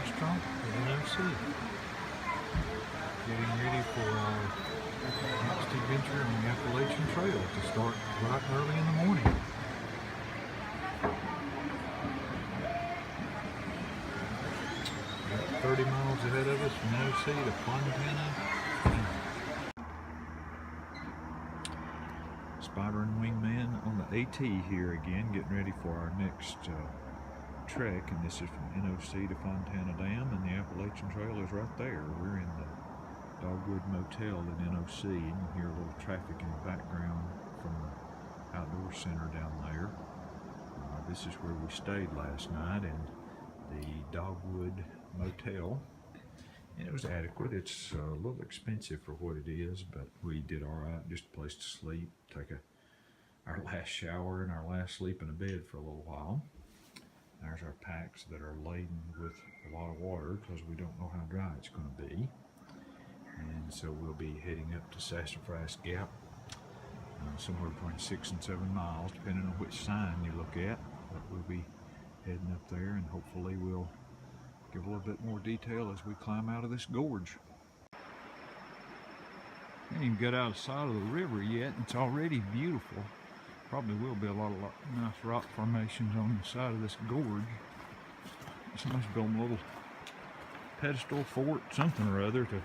restaurant at NOC. Getting ready for our next adventure on the Appalachian Trail to start right early in the morning. About 30 miles ahead of us from NOC to Fontana Dam. Spider and Wingman on the AT here again, getting ready for our next trek, and this is from NOC to Fontana Dam, and the Appalachian Trail is right there. We're in the Dogwood Motel at NOC, and you hear a little traffic in the background from the outdoor center down there. This is where we stayed last night, in the Dogwood Motel, and it was adequate. It's a little expensive for what it is, but we did all right. Just a place to sleep, take our last shower and our last sleep in a bed for a little while. There's our packs that are laden with a lot of water because we don't know how dry it's going to be. And so we'll be heading up to Sassafras Gap, somewhere between 6 and 7 miles, depending on which sign you look at. But we'll be heading up there, and hopefully we'll give a little bit more detail as we climb out of this gorge. We ain't even got out of sight of the river yet, and it's already beautiful. Probably will be a lot of nice rock formations on the side of this gorge. Somebody's building a little pedestal fort, something or other, to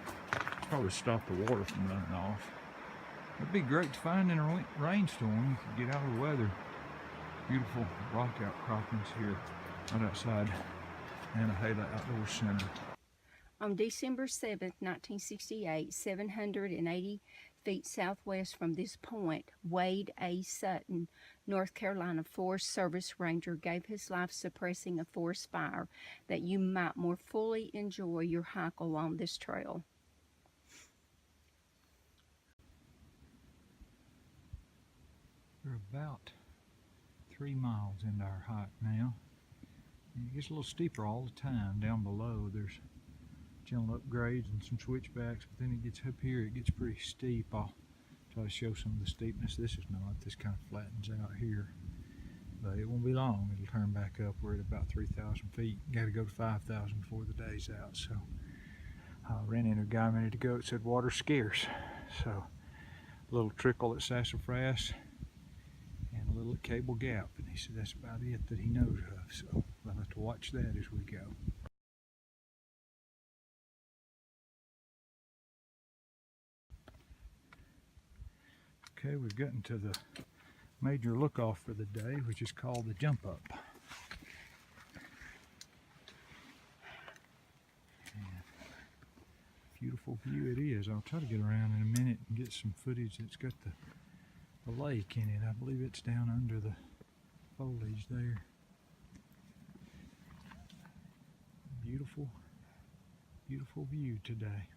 probably stop the water from running off. It'd be great to find in a rainstorm. You could get out of the weather. Beautiful rock outcroppings here right outside Nantahala Outdoor Center. On December 7th, 1968, 780 feet southwest from this point, Wade A. Sutton, North Carolina Forest Service Ranger, gave his life suppressing a forest fire that you might more fully enjoy your hike along this trail. We're about 3 miles into our hike now. And it gets a little steeper all the time. Down below there's gentle upgrades and some switchbacks, but then it gets up here, it gets pretty steep. I'll try to show some of the steepness. This is not. This kind of flattens out here, but it won't be long. It'll turn back up. We're at about 3,000 feet. Got to go to 5,000 before the day's out. So I ran into a guy a minute ago that said water's scarce. So a little trickle at Sassafras and a little at Cable Gap, and he said that's about it that he knows of. So we'll have to watch that as we go. Okay, we've gotten to the major look-off for the day, which is called the Jump Up. And beautiful view it is. I'll try to get around in a minute and get some footage that's got the lake in it. I believe it's down under the foliage there. Beautiful, beautiful view today.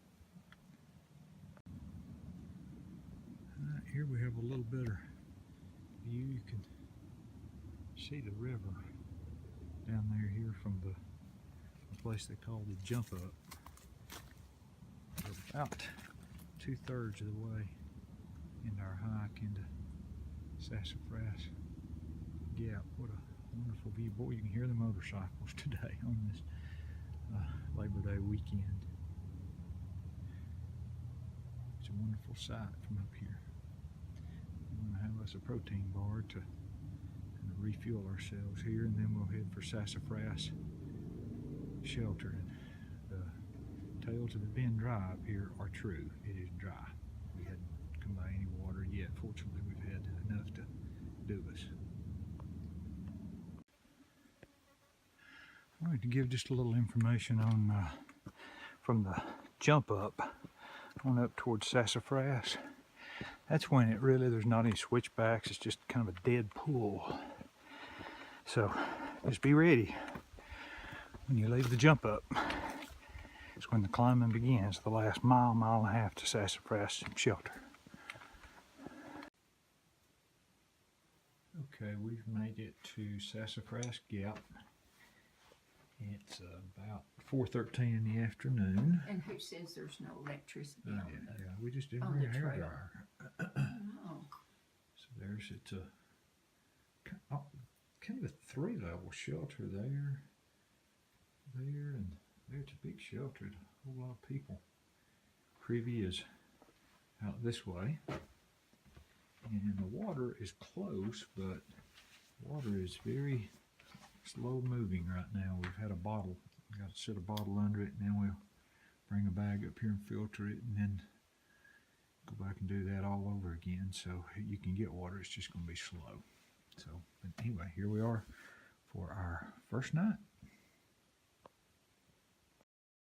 Here we have a little better view. You can see the river down there here from the place they call the Jump Up. We're about 2/3 of the way into our hike into Sassafras Gap. What a wonderful view. Boy, you can hear the motorcycles today on this Labor Day weekend. It's a wonderful sight from up here. We're going to have us a protein bar to kind of refuel ourselves here, and then we'll head for Sassafras Shelter. And the tales of it being dry up here are true. It is dry. We hadn't come by any water yet. Fortunately, we've had enough to do us. I wanted to give just a little information on from the Jump Up on up towards Sassafras. That's when there's not any switchbacks. It's just kind of a dead pool. So just be ready when you leave the Jump Up. It's when the climbing begins, the last mile and a half to Sassafras Shelter. Okay, we've made it to Sassafras Gap. It's about 4:13 in the afternoon. And who says there's no electricity on Yeah, we just didn't on bring a the trail? hairdryer. Oh. So it's a kind of a 3-level shelter there, and It's a big shelter, a whole lot of people. Privy is out this way, and the water is close, but water is very slow moving right now. We've had a bottle, got to set a bottle under it, and then we'll bring a bag up here and filter it, and then go back and do that all over again. So you can get water, it's just going to be slow. So, but anyway, here we are for our first night.